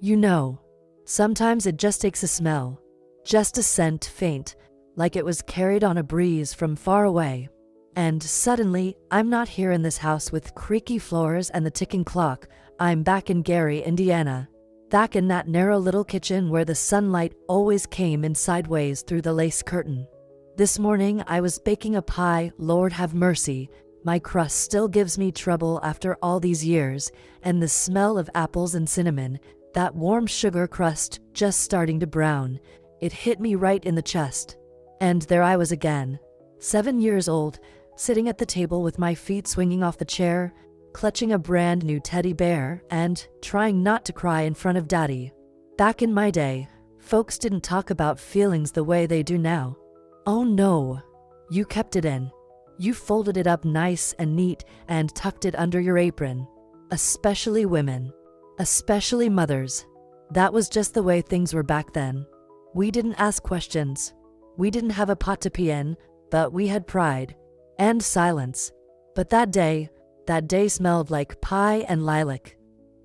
You know, sometimes it just takes a smell, just a scent faint, like it was carried on a breeze from far away. And suddenly, I'm not here in this house with creaky floors and the ticking clock. I'm back in Gary, Indiana. Back in that narrow little kitchen where the sunlight always came in sideways through the lace curtain. This morning, I was baking a pie, Lord have mercy. My crust still gives me trouble after all these years, and the smell of apples and cinnamon, that warm sugar crust just starting to brown, it hit me right in the chest. And there I was again, 7 years old, sitting at the table with my feet swinging off the chair, clutching a brand new teddy bear and trying not to cry in front of Daddy. Back in my day, folks didn't talk about feelings the way they do now. Oh no, you kept it in. You folded it up nice and neat and tucked it under your apron. Especially women. Especially mothers. That was just the way things were back then. We didn't ask questions. We didn't have a pot to pee in, but we had pride. And silence. But that day smelled like pie and lilac.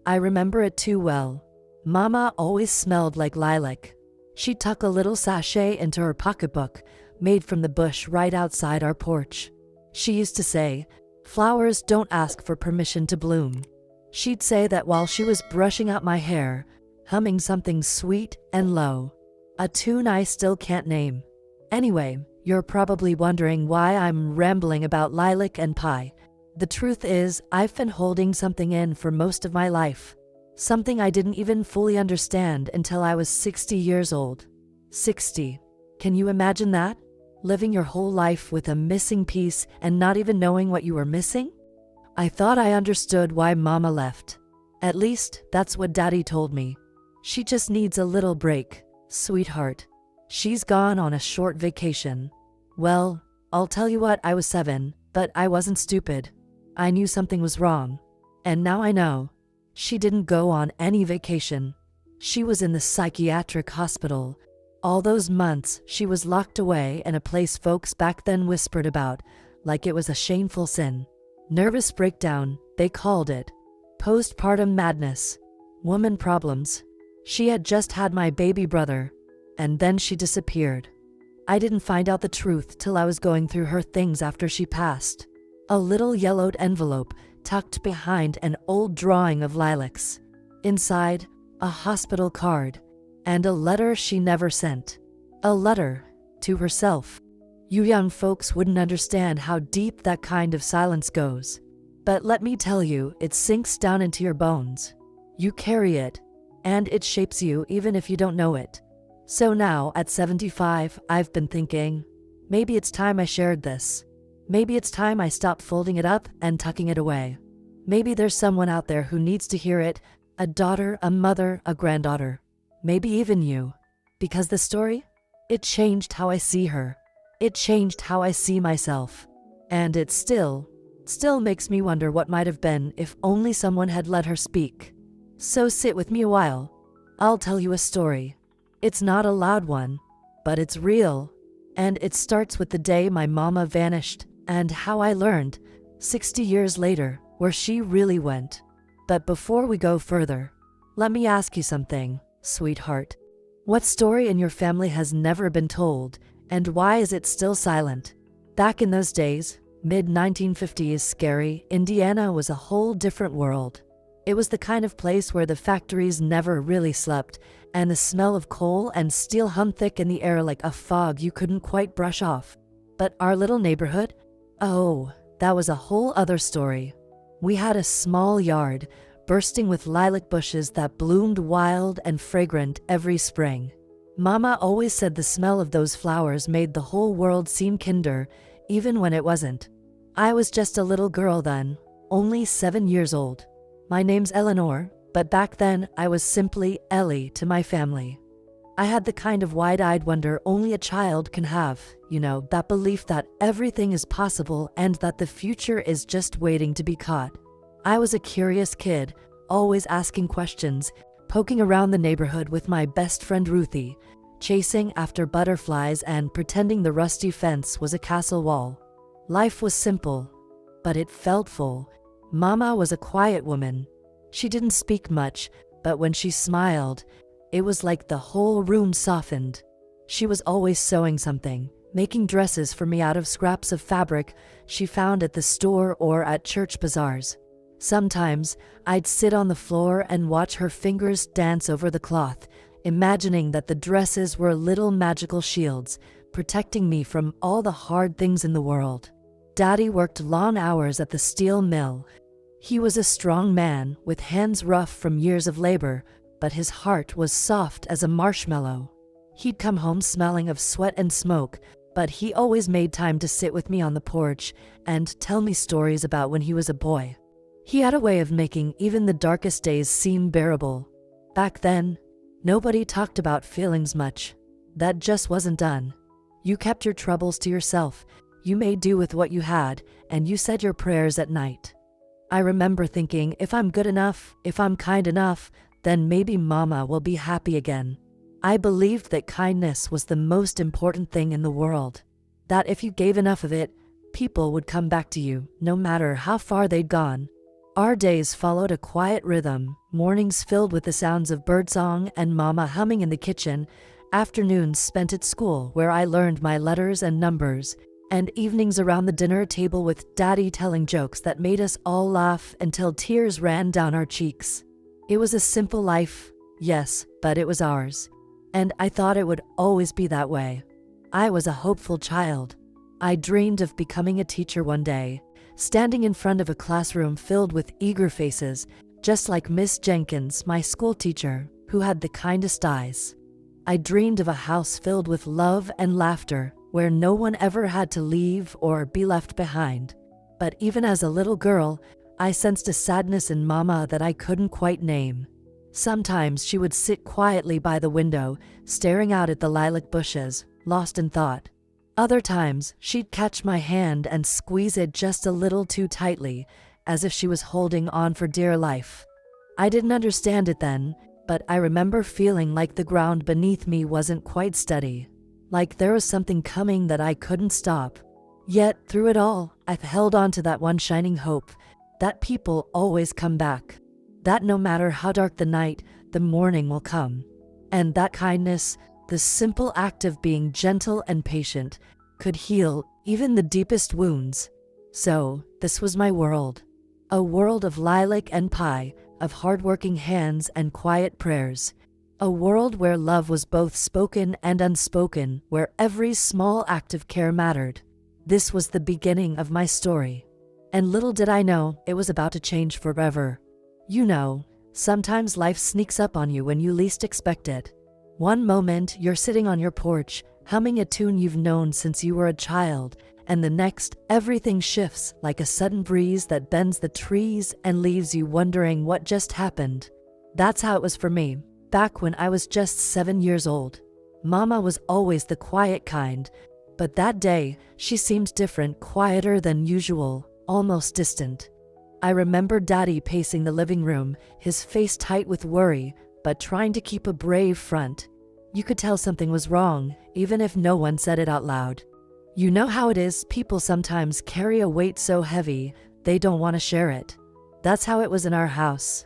I remember it too well. Mama always smelled like lilac. She'd tuck a little sachet into her pocketbook, made from the bush right outside our porch. She used to say, "Flowers don't ask for permission to bloom." She'd say that while she was brushing out my hair, humming something sweet and low. A tune I still can't name. Anyway, you're probably wondering why I'm rambling about lilac and pie. The truth is, I've been holding something in for most of my life. Something I didn't even fully understand until I was 60 years old. 60. Can you imagine that? Living your whole life with a missing piece and not even knowing what you were missing? I thought I understood why Mama left. At least, that's what Daddy told me. She just needs a little break, sweetheart. She's gone on a short vacation. Well, I'll tell you what, I was 7, but I wasn't stupid. I knew something was wrong. And now I know. She didn't go on any vacation. She was in the psychiatric hospital. All those months, she was locked away in a place folks back then whispered about, like it was a shameful sin. Nervous breakdown, they called it. Postpartum madness. Woman problems. She had just had my baby brother. And then she disappeared. I didn't find out the truth till I was going through her things after she passed. A little yellowed envelope tucked behind an old drawing of lilacs. Inside, a hospital card, and a letter she never sent. A letter to herself. You young folks wouldn't understand how deep that kind of silence goes. But let me tell you, it sinks down into your bones. You carry it, and it shapes you even if you don't know it. So now, at 75, I've been thinking, maybe it's time I shared this. Maybe it's time I stopped folding it up and tucking it away. Maybe there's someone out there who needs to hear it, a daughter, a mother, a granddaughter. Maybe even you. Because the story? It changed how I see her. It changed how I see myself. And it still makes me wonder what might have been if only someone had let her speak. So sit with me a while. I'll tell you a story. It's not a loud one, but it's real. And it starts with the day my mama vanished and how I learned, 60 years later, where she really went. But before we go further, let me ask you something, sweetheart. What story in your family has never been told, and why is it still silent? Back in those days, mid-1950s, Gary, Indiana was a whole different world. It was the kind of place where the factories never really slept, and the smell of coal and steel hung thick in the air like a fog you couldn't quite brush off. But our little neighborhood? Oh, that was a whole other story. We had a small yard, bursting with lilac bushes that bloomed wild and fragrant every spring. Mama always said the smell of those flowers made the whole world seem kinder, even when it wasn't. I was just a little girl then, only 7 years old. My name's Eleanor, but back then I was simply Ellie to my family. I had the kind of wide-eyed wonder only a child can have, you know, that belief that everything is possible and that the future is just waiting to be caught. I was a curious kid, always asking questions, poking around the neighborhood with my best friend Ruthie, chasing after butterflies and pretending the rusty fence was a castle wall. Life was simple, but it felt full. Mama was a quiet woman. She didn't speak much, but when she smiled, it was like the whole room softened. She was always sewing something, making dresses for me out of scraps of fabric she found at the store or at church bazaars. Sometimes I'd sit on the floor and watch her fingers dance over the cloth, imagining that the dresses were little magical shields, protecting me from all the hard things in the world. Daddy worked long hours at the steel mill. He was a strong man with hands rough from years of labor, but his heart was soft as a marshmallow. He'd come home smelling of sweat and smoke, but he always made time to sit with me on the porch and tell me stories about when he was a boy. He had a way of making even the darkest days seem bearable. Back then, nobody talked about feelings much. That just wasn't done. You kept your troubles to yourself, you made do with what you had, and you said your prayers at night. I remember thinking, if I'm good enough, if I'm kind enough, then maybe Mama will be happy again. I believed that kindness was the most important thing in the world. That if you gave enough of it, people would come back to you, no matter how far they'd gone. Our days followed a quiet rhythm, mornings filled with the sounds of birdsong and Mama humming in the kitchen, afternoons spent at school where I learned my letters and numbers, and evenings around the dinner table with Daddy telling jokes that made us all laugh until tears ran down our cheeks. It was a simple life, yes, but it was ours. And I thought it would always be that way. I was a hopeful child. I dreamed of becoming a teacher one day, standing in front of a classroom filled with eager faces, just like Miss Jenkins, my school teacher, who had the kindest eyes. I dreamed of a house filled with love and laughter, where no one ever had to leave or be left behind. But even as a little girl, I sensed a sadness in Mama that I couldn't quite name. Sometimes she would sit quietly by the window, staring out at the lilac bushes, lost in thought. Other times, she'd catch my hand and squeeze it just a little too tightly, as if she was holding on for dear life. I didn't understand it then, but I remember feeling like the ground beneath me wasn't quite steady, like there was something coming that I couldn't stop. Yet, through it all, I've held on to that one shining hope, that people always come back. That no matter how dark the night, the morning will come. And that kindness, the simple act of being gentle and patient, could heal even the deepest wounds. So, this was my world. A world of lilac and pie, of hardworking hands and quiet prayers. A world where love was both spoken and unspoken, where every small act of care mattered. This was the beginning of my story. And little did I know, it was about to change forever. You know, sometimes life sneaks up on you when you least expect it. One moment, you're sitting on your porch, humming a tune you've known since you were a child, and the next, everything shifts like a sudden breeze that bends the trees and leaves you wondering what just happened. That's how it was for me, back when I was just 7 years old. Mama was always the quiet kind, but that day, she seemed different, quieter than usual, almost distant. I remember Daddy pacing the living room, his face tight with worry, but trying to keep a brave front. You could tell something was wrong, even if no one said it out loud. You know how it is, people sometimes carry a weight so heavy, they don't want to share it. That's how it was in our house.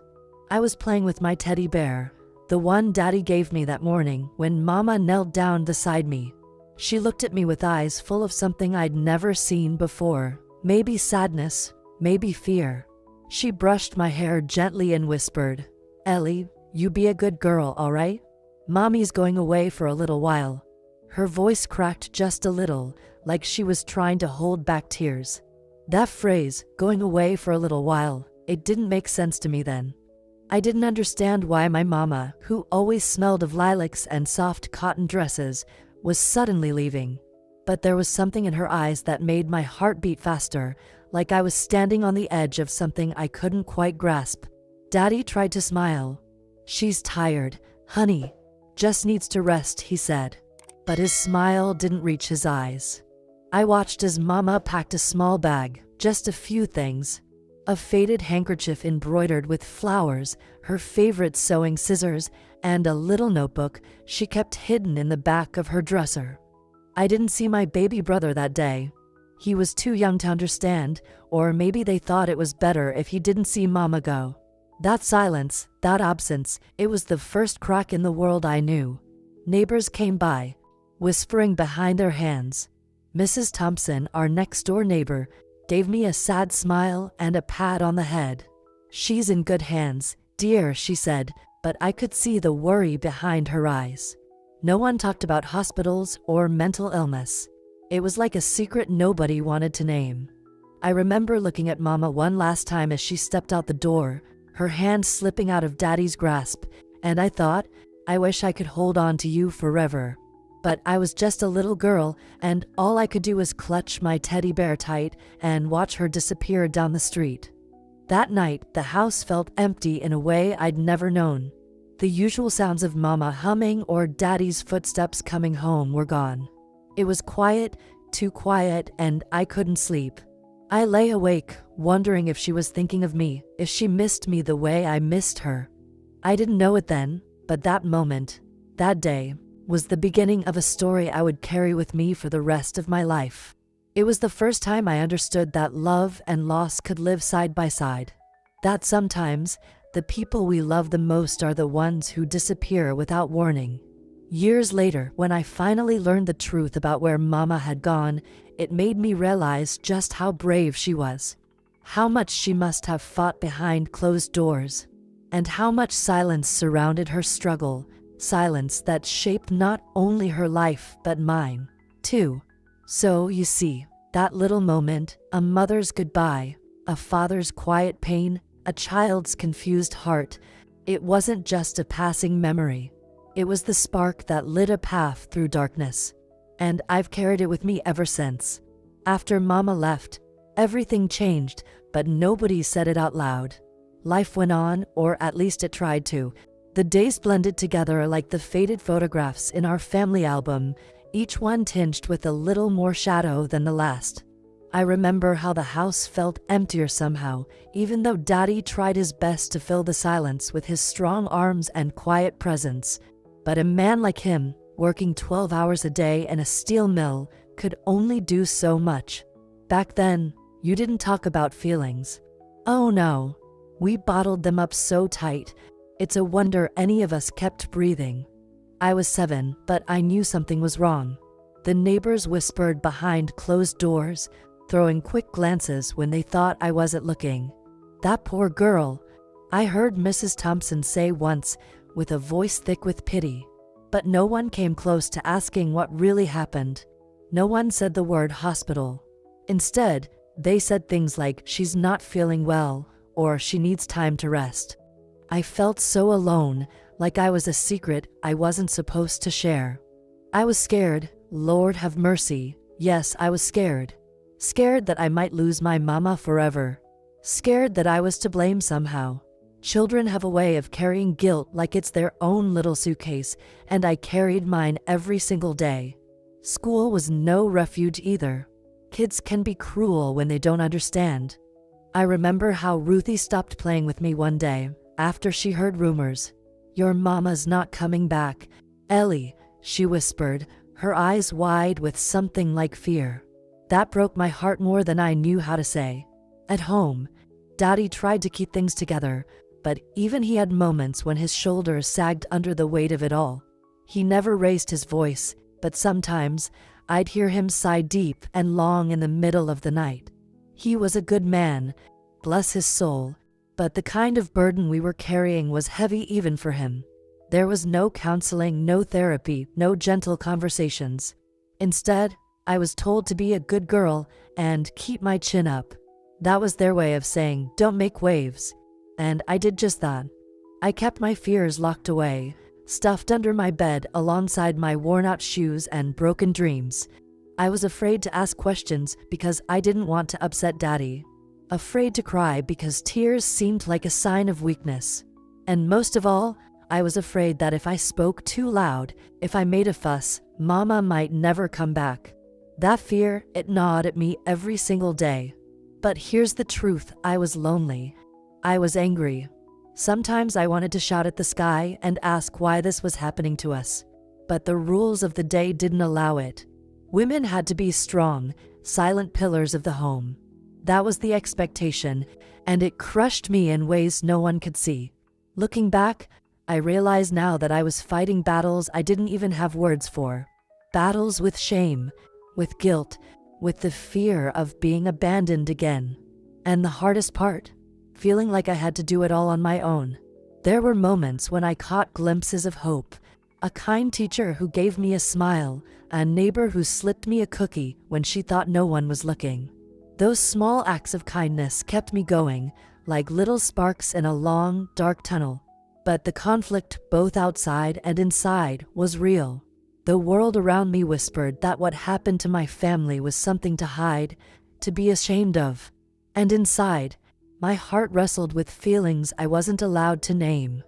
I was playing with my teddy bear, the one Daddy gave me that morning, when Mama knelt down beside me. She looked at me with eyes full of something I'd never seen before, maybe sadness, maybe fear. She brushed my hair gently and whispered, "Ellie, you be a good girl, all right? Mommy's going away for a little while." Her voice cracked just a little, like she was trying to hold back tears. That phrase, going away for a little while, it didn't make sense to me then. I didn't understand why my mama, who always smelled of lilacs and soft cotton dresses, was suddenly leaving. But there was something in her eyes that made my heart beat faster, like I was standing on the edge of something I couldn't quite grasp. Daddy tried to smile. "She's tired, honey. Just needs to rest," he said. But his smile didn't reach his eyes. I watched as Mama packed a small bag, just a few things. A faded handkerchief embroidered with flowers, her favorite sewing scissors, and a little notebook she kept hidden in the back of her dresser. I didn't see my baby brother that day. He was too young to understand, or maybe they thought it was better if he didn't see Mama go. That silence, that absence, it was the first crack in the world I knew. Neighbors came by, whispering behind their hands. Mrs. Thompson, our next-door neighbor, gave me a sad smile and a pat on the head. "She's in good hands, dear," she said, but I could see the worry behind her eyes. No one talked about hospitals or mental illness. It was like a secret nobody wanted to name. I remember looking at Mama one last time as she stepped out the door, her hand slipping out of Daddy's grasp, and I thought, I wish I could hold on to you forever. But I was just a little girl, and all I could do was clutch my teddy bear tight and watch her disappear down the street. That night, the house felt empty in a way I'd never known. The usual sounds of Mama humming or Daddy's footsteps coming home were gone. It was quiet, too quiet, and I couldn't sleep. I lay awake, wondering if she was thinking of me, if she missed me the way I missed her. I didn't know it then, but that moment, that day, was the beginning of a story I would carry with me for the rest of my life. It was the first time I understood that love and loss could live side by side. That sometimes, the people we love the most are the ones who disappear without warning. Years later, when I finally learned the truth about where Mama had gone, it made me realize just how brave she was. How much she must have fought behind closed doors. And how much silence surrounded her struggle, silence that shaped not only her life but mine, too. So, you see, that little moment, a mother's goodbye, a father's quiet pain, a child's confused heart, it wasn't just a passing memory. It was the spark that lit a path through darkness. And I've carried it with me ever since. After Mama left, everything changed, but nobody said it out loud. Life went on, or at least it tried to. The days blended together like the faded photographs in our family album, each one tinged with a little more shadow than the last. I remember how the house felt emptier somehow, even though Daddy tried his best to fill the silence with his strong arms and quiet presence. But a man like him, working 12 hours a day in a steel mill, could only do so much. Back then, you didn't talk about feelings. Oh no, we bottled them up so tight. It's a wonder any of us kept breathing. I was 7, but I knew something was wrong. The neighbors whispered behind closed doors, throwing quick glances when they thought I wasn't looking. "That poor girl," I heard Mrs. Thompson say once, with a voice thick with pity. But no one came close to asking what really happened. No one said the word hospital. Instead, they said things like, "She's not feeling well," or "She needs time to rest." I felt so alone, like I was a secret I wasn't supposed to share. I was scared, Lord have mercy. Yes, I was scared. Scared that I might lose my Mama forever. Scared that I was to blame somehow. Children have a way of carrying guilt like it's their own little suitcase, and I carried mine every single day. School was no refuge either. Kids can be cruel when they don't understand. I remember how Ruthie stopped playing with me one day, after she heard rumors. "Your Mama's not coming back, Ellie," she whispered, her eyes wide with something like fear. That broke my heart more than I knew how to say. At home, Daddy tried to keep things together, but even he had moments when his shoulders sagged under the weight of it all. He never raised his voice, but sometimes I'd hear him sigh deep and long in the middle of the night. He was a good man, bless his soul, but the kind of burden we were carrying was heavy even for him. There was no counseling, no therapy, no gentle conversations. Instead, I was told to be a good girl and keep my chin up. That was their way of saying, "Don't make waves." And I did just that. I kept my fears locked away, stuffed under my bed alongside my worn-out shoes and broken dreams. I was afraid to ask questions because I didn't want to upset Daddy. Afraid to cry because tears seemed like a sign of weakness. And most of all, I was afraid that if I spoke too loud, if I made a fuss, Mama might never come back. That fear, it gnawed at me every single day. But here's the truth, I was lonely. I was angry. Sometimes I wanted to shout at the sky and ask why this was happening to us. But the rules of the day didn't allow it. Women had to be strong, silent pillars of the home. That was the expectation, and it crushed me in ways no one could see. Looking back, I realize now that I was fighting battles I didn't even have words for. Battles with shame, with guilt, with the fear of being abandoned again. And the hardest part, feeling like I had to do it all on my own. There were moments when I caught glimpses of hope. A kind teacher who gave me a smile, a neighbor who slipped me a cookie when she thought no one was looking. Those small acts of kindness kept me going, like little sparks in a long, dark tunnel. But the conflict, both outside and inside, was real. The world around me whispered that what happened to my family was something to hide, to be ashamed of. And inside, my heart wrestled with feelings I wasn't allowed to name.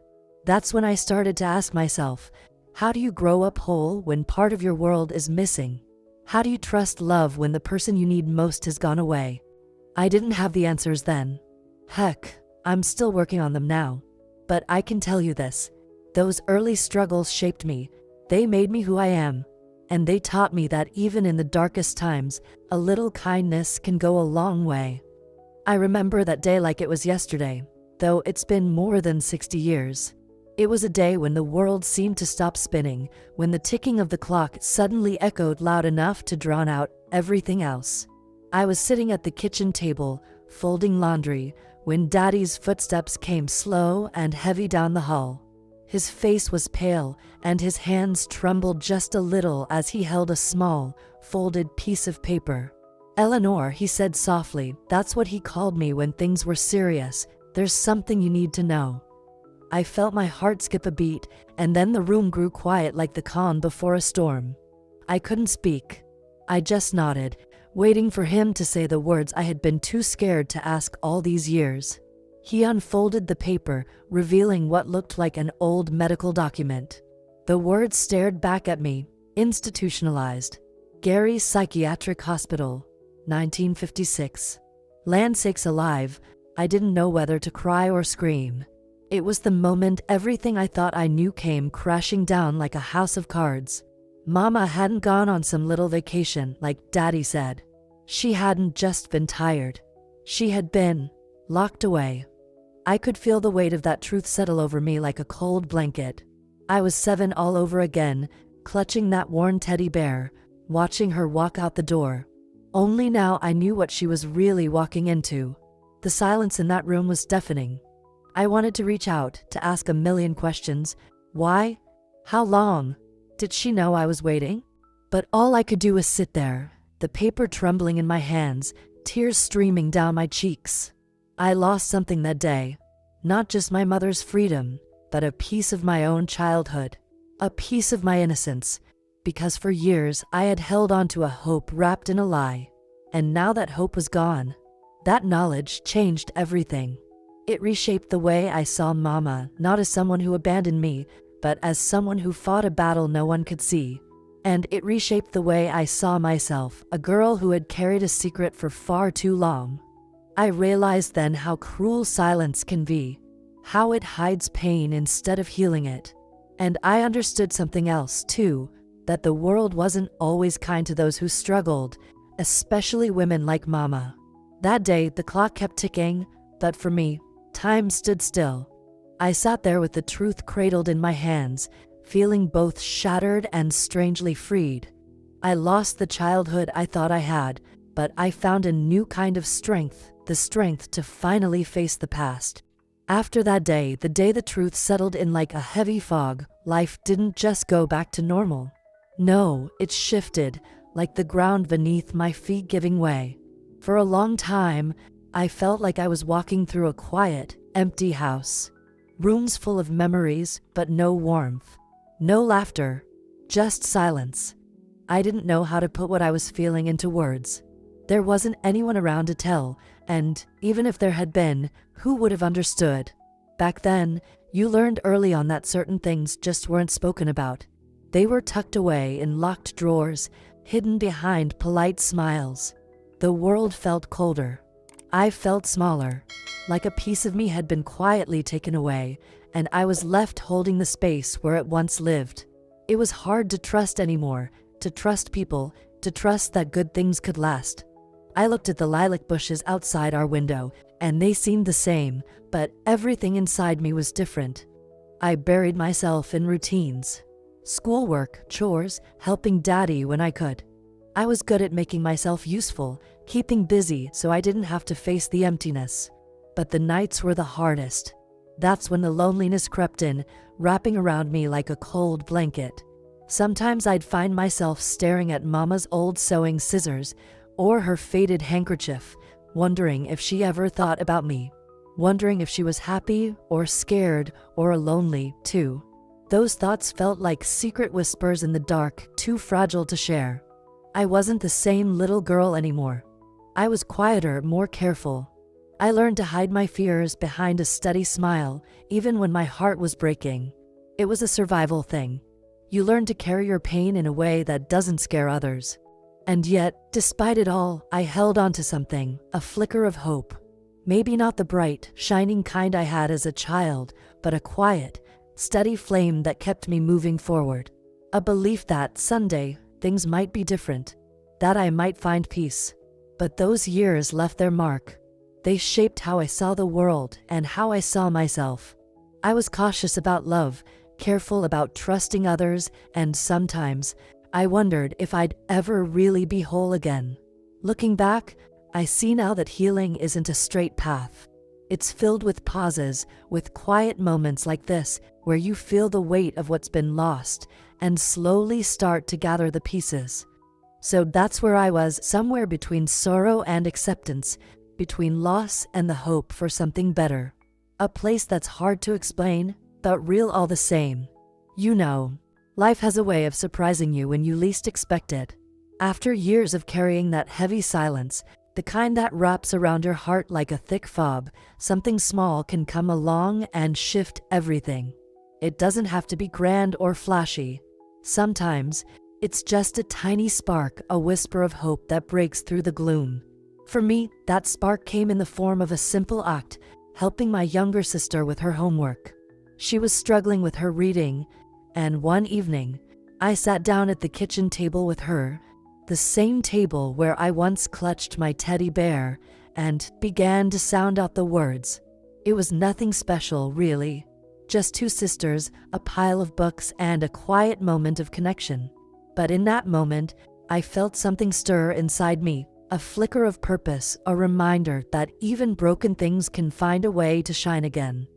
That's when I started to ask myself, how do you grow up whole when part of your world is missing? How do you trust love when the person you need most has gone away? I didn't have the answers then. Heck, I'm still working on them now. But I can tell you this, those early struggles shaped me. They made me who I am. And they taught me that even in the darkest times, a little kindness can go a long way. I remember that day like it was yesterday, though it's been more than 60 years. It was a day when the world seemed to stop spinning, when the ticking of the clock suddenly echoed loud enough to drown out everything else. I was sitting at the kitchen table, folding laundry, when Daddy's footsteps came slow and heavy down the hall. His face was pale, and his hands trembled just a little as he held a small, folded piece of paper. "Eleanor," he said softly, "that's what he called me when things were serious. There's something you need to know." I felt my heart skip a beat, and then the room grew quiet like the calm before a storm. I couldn't speak. I just nodded, waiting for him to say the words I had been too scared to ask all these years. He unfolded the paper, revealing what looked like an old medical document. The words stared back at me, institutionalized. Gary Psychiatric Hospital, 1956. Land sakes alive, I didn't know whether to cry or scream. It was the moment everything I thought I knew came crashing down like a house of cards. Mama hadn't gone on some little vacation like Daddy said. She hadn't just been tired. She had been locked away. I could feel the weight of that truth settle over me like a cold blanket. I was 7 all over again, clutching that worn teddy bear, watching her walk out the door. Only now I knew what she was really walking into. The silence in that room was deafening. I wanted to reach out, to ask a million questions. Why? How long? Did she know I was waiting? But all I could do was sit there, the paper trembling in my hands, tears streaming down my cheeks. I lost something that day. Not just my mother's freedom, but a piece of my own childhood. A piece of my innocence. Because for years I had held on to a hope wrapped in a lie. And now that hope was gone, that knowledge changed everything. It reshaped the way I saw Mama, not as someone who abandoned me, but as someone who fought a battle no one could see. And it reshaped the way I saw myself, a girl who had carried a secret for far too long. I realized then how cruel silence can be, how it hides pain instead of healing it. And I understood something else, too, that the world wasn't always kind to those who struggled, especially women like Mama. That day, the clock kept ticking, but for me, time stood still. I sat there with the truth cradled in my hands, feeling both shattered and strangely freed. I lost the childhood I thought I had, but I found a new kind of strength, the strength to finally face the past. After that day, the day the truth settled in like a heavy fog, life didn't just go back to normal. No, it shifted, like the ground beneath my feet giving way. For a long time, I felt like I was walking through a quiet, empty house. Rooms full of memories, but no warmth. No laughter, just silence. I didn't know how to put what I was feeling into words. There wasn't anyone around to tell, and even if there had been, who would have understood? Back then, you learned early on that certain things just weren't spoken about. They were tucked away in locked drawers, hidden behind polite smiles. The world felt colder. I felt smaller, like a piece of me had been quietly taken away, and I was left holding the space where it once lived. It was hard to trust anymore, to trust people, to trust that good things could last. I looked at the lilac bushes outside our window, and they seemed the same, but everything inside me was different. I buried myself in routines. Schoolwork, chores, helping daddy when I could. I was good at making myself useful, keeping busy so I didn't have to face the emptiness. But the nights were the hardest. That's when the loneliness crept in, wrapping around me like a cold blanket. Sometimes I'd find myself staring at Mama's old sewing scissors or her faded handkerchief, wondering if she ever thought about me, wondering if she was happy or scared or lonely too. Those thoughts felt like secret whispers in the dark, too fragile to share. I wasn't the same little girl anymore. I was quieter, more careful. I learned to hide my fears behind a steady smile, even when my heart was breaking. It was a survival thing. You learn to carry your pain in a way that doesn't scare others. And yet, despite it all, I held on to something, a flicker of hope. Maybe not the bright, shining kind I had as a child, but a quiet, steady flame that kept me moving forward. A belief that someday, things might be different, that I might find peace. But those years left their mark. They shaped how I saw the world and how I saw myself. I was cautious about love, careful about trusting others, and sometimes I wondered if I'd ever really be whole again. Looking back, I see now that healing isn't a straight path. It's filled with pauses, with quiet moments like this, where you feel the weight of what's been lost and slowly start to gather the pieces. So that's where I was, somewhere between sorrow and acceptance, between loss and the hope for something better. A place that's hard to explain, but real all the same. You know, life has a way of surprising you when you least expect it. After years of carrying that heavy silence, the kind that wraps around your heart like a thick fob, something small can come along and shift everything. It doesn't have to be grand or flashy. Sometimes, it's just a tiny spark, a whisper of hope that breaks through the gloom. For me, that spark came in the form of a simple act, helping my younger sister with her homework. She was struggling with her reading, and one evening, I sat down at the kitchen table with her, the same table where I once clutched my teddy bear, and began to sound out the words. It was nothing special, really. Just two sisters, a pile of books, and a quiet moment of connection. But in that moment, I felt something stir inside me, a flicker of purpose, a reminder that even broken things can find a way to shine again.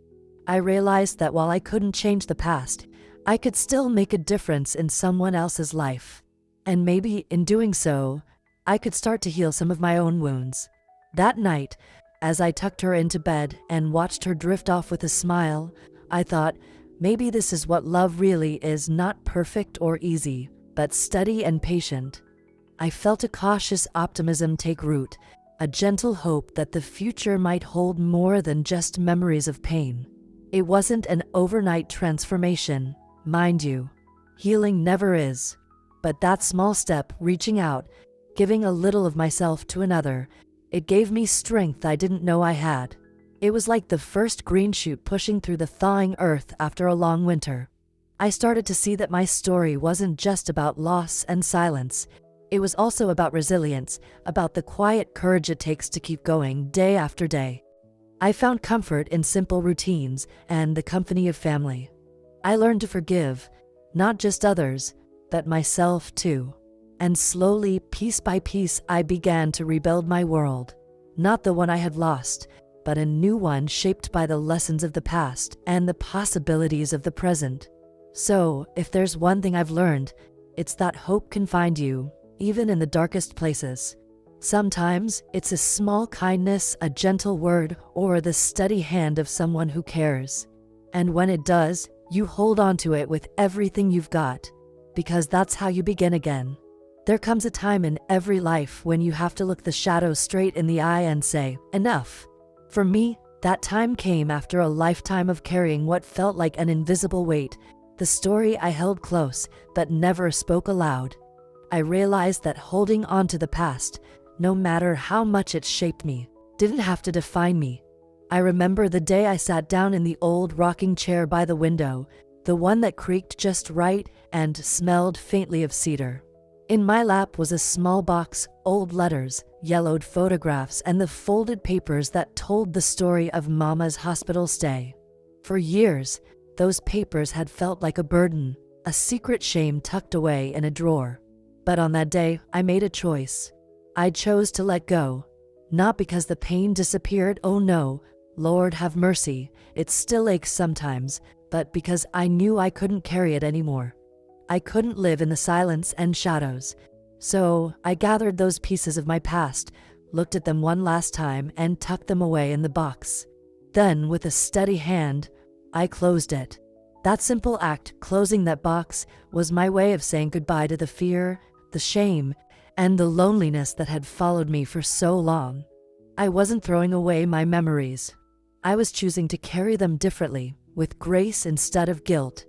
I realized that while I couldn't change the past, I could still make a difference in someone else's life. And maybe in doing so, I could start to heal some of my own wounds. That night, as I tucked her into bed and watched her drift off with a smile, I thought, maybe this is what love really is, not perfect or easy, but steady and patient. I felt a cautious optimism take root, a gentle hope that the future might hold more than just memories of pain. It wasn't an overnight transformation, mind you. Healing never is. But that small step, reaching out, giving a little of myself to another, it gave me strength I didn't know I had. It was like the first green shoot pushing through the thawing earth after a long winter. I started to see that my story wasn't just about loss and silence. It was also about resilience, about the quiet courage it takes to keep going day after day. I found comfort in simple routines and the company of family. I learned to forgive, not just others, but myself too. And slowly, piece by piece, I began to rebuild my world. Not the one I had lost, but a new one shaped by the lessons of the past and the possibilities of the present. So, if there's one thing I've learned, it's that hope can find you, even in the darkest places. Sometimes, it's a small kindness, a gentle word, or the steady hand of someone who cares. And when it does, you hold on to it with everything you've got, because that's how you begin again. There comes a time in every life when you have to look the shadow straight in the eye and say, enough. For me, that time came after a lifetime of carrying what felt like an invisible weight, the story I held close but never spoke aloud. I realized that holding on to the past, no matter how much it shaped me, didn't have to define me. I remember the day I sat down in the old rocking chair by the window, the one that creaked just right and smelled faintly of cedar. In my lap was a small box, old letters, yellowed photographs, and the folded papers that told the story of Mama's hospital stay. For years, those papers had felt like a burden, a secret shame tucked away in a drawer. But on that day, I made a choice. I chose to let go. Not because the pain disappeared, oh no, Lord have mercy, it still aches sometimes, but because I knew I couldn't carry it anymore. I couldn't live in the silence and shadows. So I gathered those pieces of my past, looked at them one last time, and tucked them away in the box. Then, with a steady hand, I closed it. That simple act, closing that box, was my way of saying goodbye to the fear, the shame, and the loneliness that had followed me for so long. I wasn't throwing away my memories. I was choosing to carry them differently, with grace instead of guilt.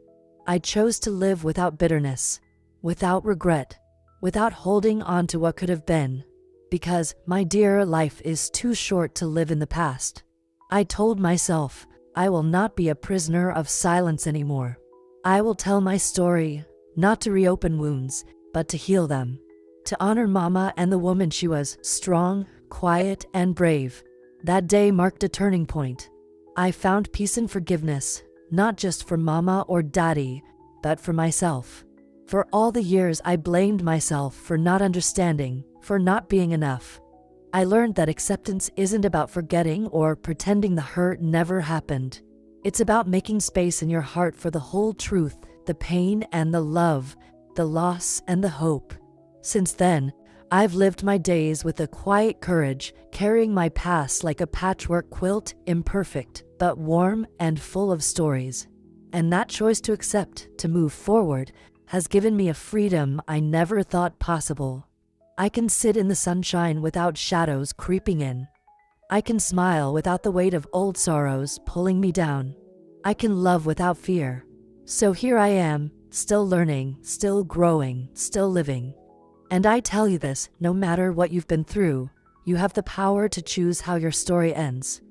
I chose to live without bitterness, without regret, without holding on to what could have been. Because, my dear, life is too short to live in the past. I told myself, I will not be a prisoner of silence anymore. I will tell my story, not to reopen wounds, but to heal them. To honor Mama and the woman she was, strong, quiet, and brave. That day marked a turning point. I found peace and forgiveness, not just for Mama or Daddy, but for myself. For all the years I blamed myself for not understanding, for not being enough. I learned that acceptance isn't about forgetting or pretending the hurt never happened. It's about making space in your heart for the whole truth, the pain and the love, the loss and the hope. Since then, I've lived my days with a quiet courage, carrying my past like a patchwork quilt, imperfect, but warm and full of stories. And that choice to accept, to move forward, has given me a freedom I never thought possible. I can sit in the sunshine without shadows creeping in. I can smile without the weight of old sorrows pulling me down. I can love without fear. So here I am, still learning, still growing, still living. And I tell you this, no matter what you've been through, you have the power to choose how your story ends.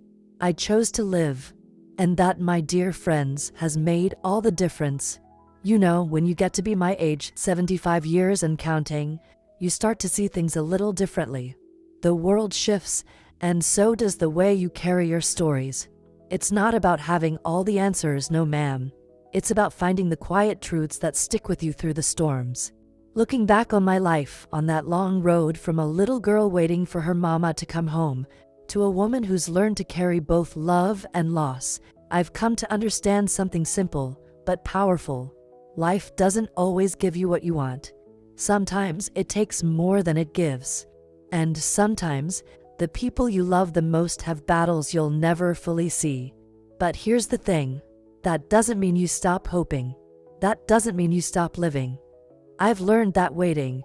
I chose to live, and that, my dear friends, has made all the difference. You know, when you get to be my age, 75 years and counting, you start to see things a little differently. The world shifts, and so does the way you carry your stories. It's not about having all the answers, no ma'am. It's about finding the quiet truths that stick with you through the storms. Looking back on my life, on that long road from a little girl waiting for her mama to come home, to a woman who's learned to carry both love and loss, I've come to understand something simple, but powerful. Life doesn't always give you what you want. Sometimes it takes more than it gives. And sometimes, the people you love the most have battles you'll never fully see. But here's the thing, that doesn't mean you stop hoping. That doesn't mean you stop living. I've learned that waiting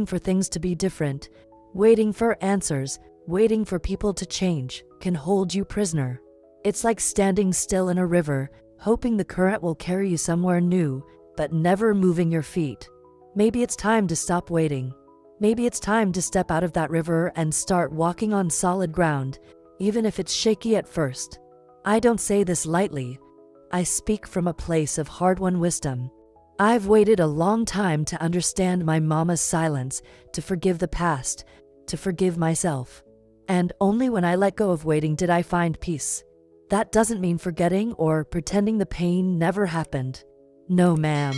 for things to be different, waiting for answers, waiting for people to change, can hold you prisoner. It's like standing still in a river, hoping the current will carry you somewhere new, but never moving your feet. Maybe it's time to stop waiting. Maybe it's time to step out of that river and start walking on solid ground, even if it's shaky at first. I don't say this lightly. I speak from a place of hard-won wisdom. I've waited a long time to understand my mama's silence, to forgive the past, to forgive myself. And only when I let go of waiting did I find peace. That doesn't mean forgetting or pretending the pain never happened. No, ma'am.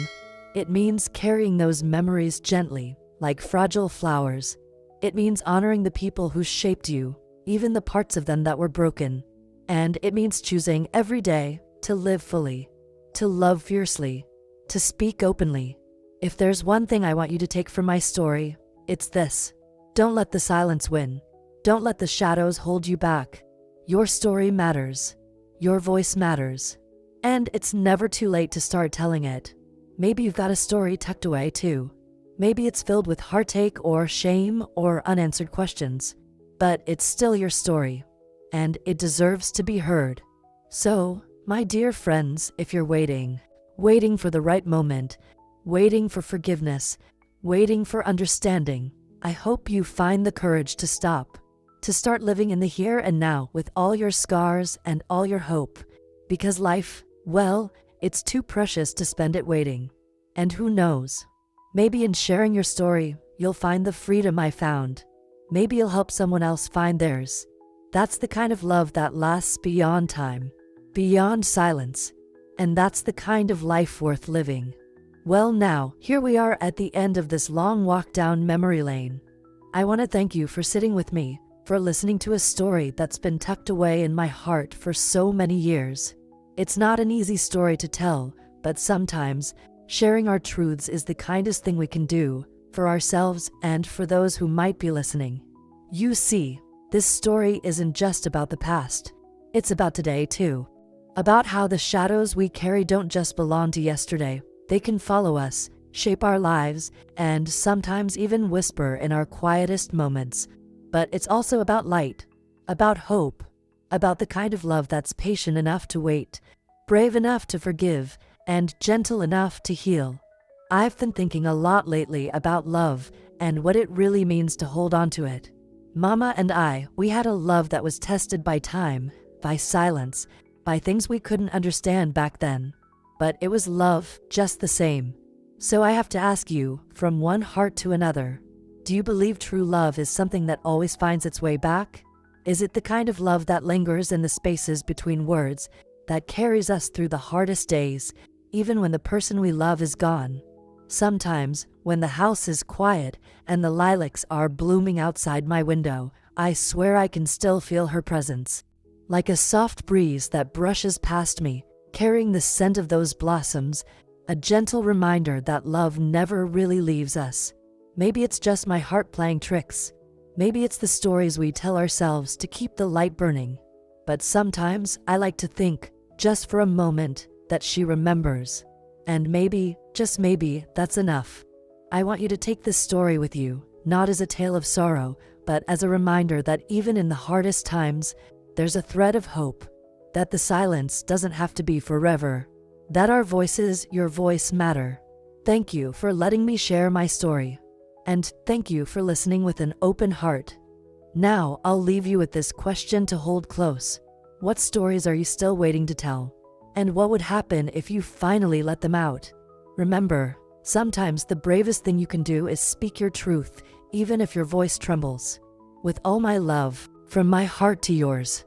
It means carrying those memories gently, like fragile flowers. It means honoring the people who shaped you, even the parts of them that were broken. And it means choosing every day to live fully, to love fiercely, to speak openly. If there's one thing I want you to take from my story, it's this. Don't let the silence win. Don't let the shadows hold you back. Your story matters. Your voice matters. And it's never too late to start telling it. Maybe you've got a story tucked away too. Maybe it's filled with heartache or shame or unanswered questions. But it's still your story. And it deserves to be heard. So, my dear friends, if you're waiting for the right moment, waiting for forgiveness, waiting for understanding, I hope you find the courage to stop, to start living in the here and now with all your scars and all your hope. Because life, well, it's too precious to spend it waiting. And who knows? Maybe in sharing your story, you'll find the freedom I found. Maybe you'll help someone else find theirs. That's the kind of love that lasts beyond time, beyond silence, and that's the kind of life worth living. Well, now, here we are at the end of this long walk down memory lane. I want to thank you for sitting with me, for listening to a story that's been tucked away in my heart for so many years. It's not an easy story to tell, but sometimes sharing our truths is the kindest thing we can do for ourselves and for those who might be listening. You see, this story isn't just about the past. It's about today too. About how the shadows we carry don't just belong to yesterday. They can follow us, shape our lives, and sometimes even whisper in our quietest moments. But it's also about light, about hope, about the kind of love that's patient enough to wait, brave enough to forgive, and gentle enough to heal. I've been thinking a lot lately about love and what it really means to hold on to it. Mama and I, we had a love that was tested by time, by silence, by things we couldn't understand back then. But it was love, just the same. So I have to ask you, from one heart to another, do you believe true love is something that always finds its way back? Is it the kind of love that lingers in the spaces between words, that carries us through the hardest days, even when the person we love is gone? Sometimes, when the house is quiet and the lilacs are blooming outside my window, I swear I can still feel her presence. Like a soft breeze that brushes past me, carrying the scent of those blossoms, a gentle reminder that love never really leaves us. Maybe it's just my heart playing tricks. Maybe it's the stories we tell ourselves to keep the light burning. But sometimes I like to think, just for a moment, that she remembers. And maybe, just maybe, that's enough. I want you to take this story with you, not as a tale of sorrow, but as a reminder that even in the hardest times, there's a thread of hope. That the silence doesn't have to be forever. That our voices, your voice, matter. Thank you for letting me share my story. And thank you for listening with an open heart. Now, I'll leave you with this question to hold close. What stories are you still waiting to tell? And what would happen if you finally let them out? Remember, sometimes the bravest thing you can do is speak your truth, even if your voice trembles. With all my love, from my heart to yours.